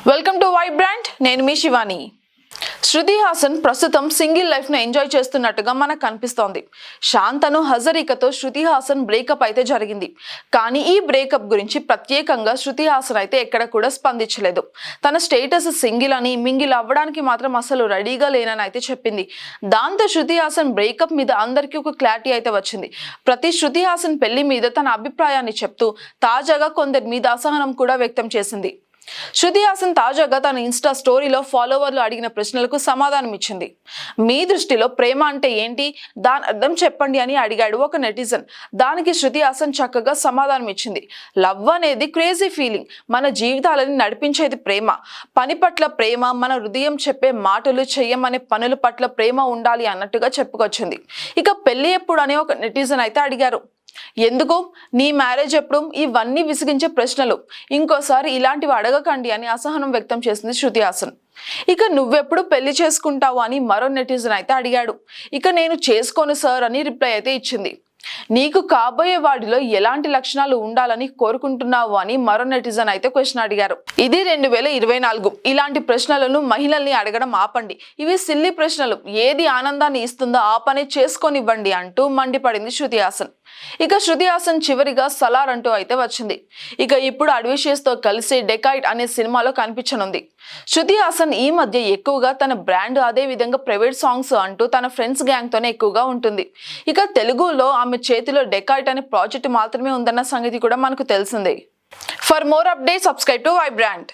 Welcome to Vibrant. నేను మీ శివాని. శృతి హాసన్ ప్రస్తుతం single life ను ఎంజాయ్ చేస్తున్నట్టుగా మనకు కనిపిస్తోంది. శాంతను హజరికతో శృతి హాసన్ బ్రేకప్ అయితే జరిగింది. కానీ ఈ బ్రేకప్ గురించి ప్రత్యేకంగా శృతి హాసన్ అయితే ఎక్కడ కూడా స్పందించలేదు. తన స్టేటస్ సింగిల్ అని, మింగిల్ అవ్వడానికి మాత్రం అసలు రెడీగా లేనని అయితే చెప్పింది. దాంతో శృతి హాసన్ బ్రేకప్ మీద అందరికీ ఒక క్లారిటీ అయితే వచ్చింది. ప్రతి శృతి హాసన్ పెళ్లి మీద తన అభిప్రాయాన్ని చెప్తూ తాజాగా కొందరి మీద అసహనం కూడా వ్యక్తం చేసింది. శృతి హాసన్ తాజాగా తన ఇన్స్టా స్టోరీలో ఫాలోవర్లు అడిగిన ప్రశ్నలకు సమాధానం ఇచ్చింది. మీ దృష్టిలో ప్రేమ అంటే ఏంటి, దాని అర్థం చెప్పండి అని అడిగాడు ఒక నెటిజన్. దానికి శృతి హాసన్ చక్కగా సమాధానం ఇచ్చింది. లవ్ అనేది క్రేజీ ఫీలింగ్, మన జీవితాలని నడిపించేది ప్రేమ. పని పట్ల ప్రేమ, మన హృదయం చెప్పే మాటలు, చెయ్యమనే పనుల పట్ల ప్రేమ ఉండాలి అన్నట్టుగా చెప్పుకొచ్చింది. ఇక పెళ్లి ఎప్పుడు అని ఒక నెటిజన్ అయితే అడిగారు. ఎందుకు, నీ మ్యారేజ్ ఎప్పుడు, ఇవన్నీ విసిగించే ప్రశ్నలు, ఇంకోసారి ఇలాంటివి అడగకండి అని అసహనం వ్యక్తం చేసింది శృతి హాసన్. ఇక నువ్వెప్పుడు పెళ్లి చేసుకుంటావు అని మరో నెటిజన్ అయితే అడిగాడు. ఇక నేను చేసుకోను సార్ అని రిప్లై అయితే ఇచ్చింది. నీకు కాబోయే వాడిలో ఎలాంటి లక్షణాలు ఉండాలని కోరుకుంటున్నావు అని మరో నెటిజన్ అయితే క్వశ్చన్ అడిగారు. ఇది 2024. ఇలాంటి ప్రశ్నలను మహిళల్ని అడగడం ఆపండి, ఇవి సిల్లీ ప్రశ్నలు, ఏది ఆనందాన్ని ఇస్తుందో ఆ పని చేసుకొనివ్వండి అంటూ మండిపడింది శృతి హాసన్. ఇక శృతి హాసన్ చివరిగా సలార్ అంటూ అయితే వచ్చింది. ఇక ఇప్పుడు అడ్విషియస్ తో కలిసి డెకాయిట్ అనే సినిమాలో కనిపించనుంది. శృతి హాసన్ ఈ మధ్య ఎక్కువగా తన బ్రాండ్, అదే విధంగా ప్రైవేట్ సాంగ్స్ అంటూ తన ఫ్రెండ్స్ గ్యాంగ్ తోనే ఎక్కువగా ఉంటుంది. ఇక తెలుగులో ఆమె చేతిలో డెకాయిట్ అనే ప్రాజెక్ట్ మాత్రమే ఉందన్న సంగతి కూడా మనకు తెలిసిందే. For more updates subscribe to Vibrant.